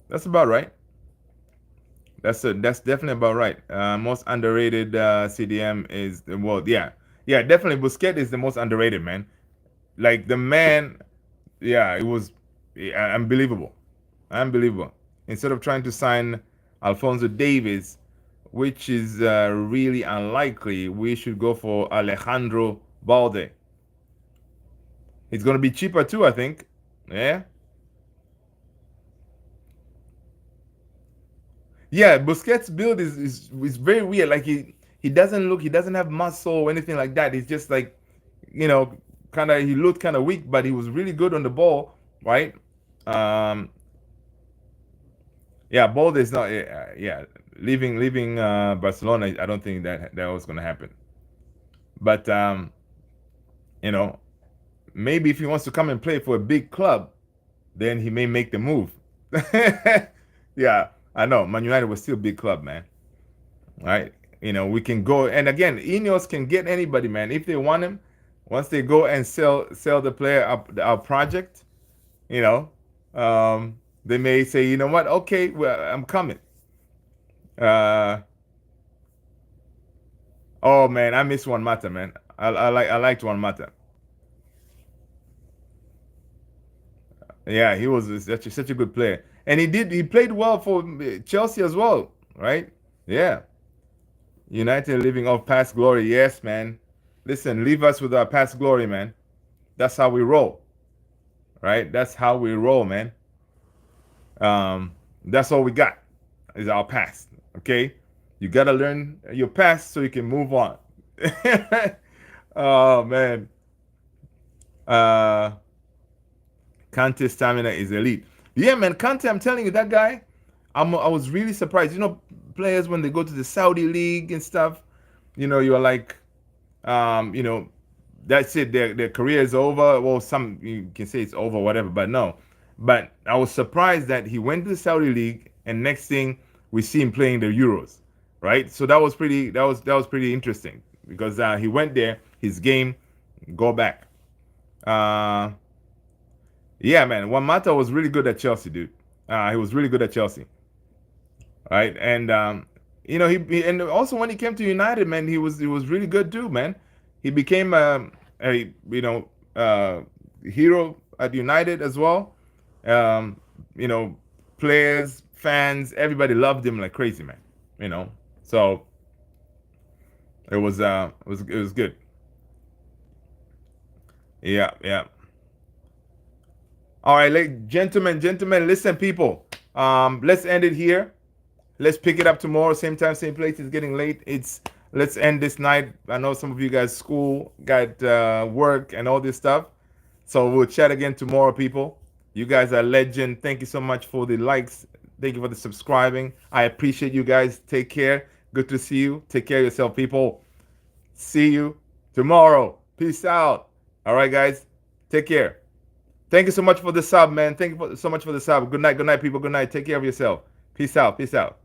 that's about right. That's definitely about right. Most underrated CDM is yeah, yeah, definitely Busquets is the most underrated, man. Like the man, yeah, it was unbelievable, unbelievable. Instead of trying to sign Alfonso Davies, which is really unlikely, we should go for Alejandro Balde. It's gonna be cheaper too, I think. Yeah, yeah. Busquets' build is very weird. Like he doesn't have muscle or anything like that. He's just like, you know, kind of he looked kind of weak, but he was really good on the ball, right? Um, yeah, Balde is not. Yeah, leaving Barcelona. I don't think that was gonna happen. But you know, maybe if he wants to come and play for a big club, then he may make the move. Yeah, I know. Man United was still a big club, man. Right? We can go and again, Ineos can get anybody, man. If they want him, once they go and sell the player up our project, you know, they may say, you know what, okay, well, I'm coming. Uh, oh man, I miss Juan Mata, man. I liked Juan Mata. Yeah, he was such a good player, and he played well for Chelsea as well, right? Yeah, United living off past glory. Yes, man. Listen, leave us with our past glory, man. That's how we roll, right? That's how we roll, man. That's all we got is our past. Okay, you gotta learn your past so you can move on. Oh man, uh, Kante stamina is elite. Yeah, man, Kante. I'm telling you, that guy. I was really surprised. players when they go to the Saudi league and stuff, you're like, you know, that's it. Their career is over. Well, some you can say it's over, whatever. But no. But I was surprised that he went to the Saudi league, and next thing we see him playing the Euros, right? So that was pretty. That was pretty interesting because he went there. His game, go back. Uh, yeah, man. Juan Mata was really good at Chelsea, dude. He was really good at Chelsea, right? And and also when he came to United, man, he was really good too, man. He became a hero at United as well. Um, you know, players, fans, everybody loved him like crazy, man. So it was good. Yeah, yeah. All right, gentlemen, listen, people. Let's end it here. Let's pick it up tomorrow, same time, same place. It's getting late. Let's end this night. I know some of you guys school, got work and all this stuff. So we'll chat again tomorrow, people. You guys are legend. Thank you so much for the likes. Thank you for the subscribing. I appreciate you guys. Take care. Good to see you. Take care of yourself, people. See you tomorrow. Peace out. All right, guys. Take care. Thank you so much for the sub, man. Thank you so much for the sub. Good night, people. Good night. Take care of yourself. Peace out. Peace out.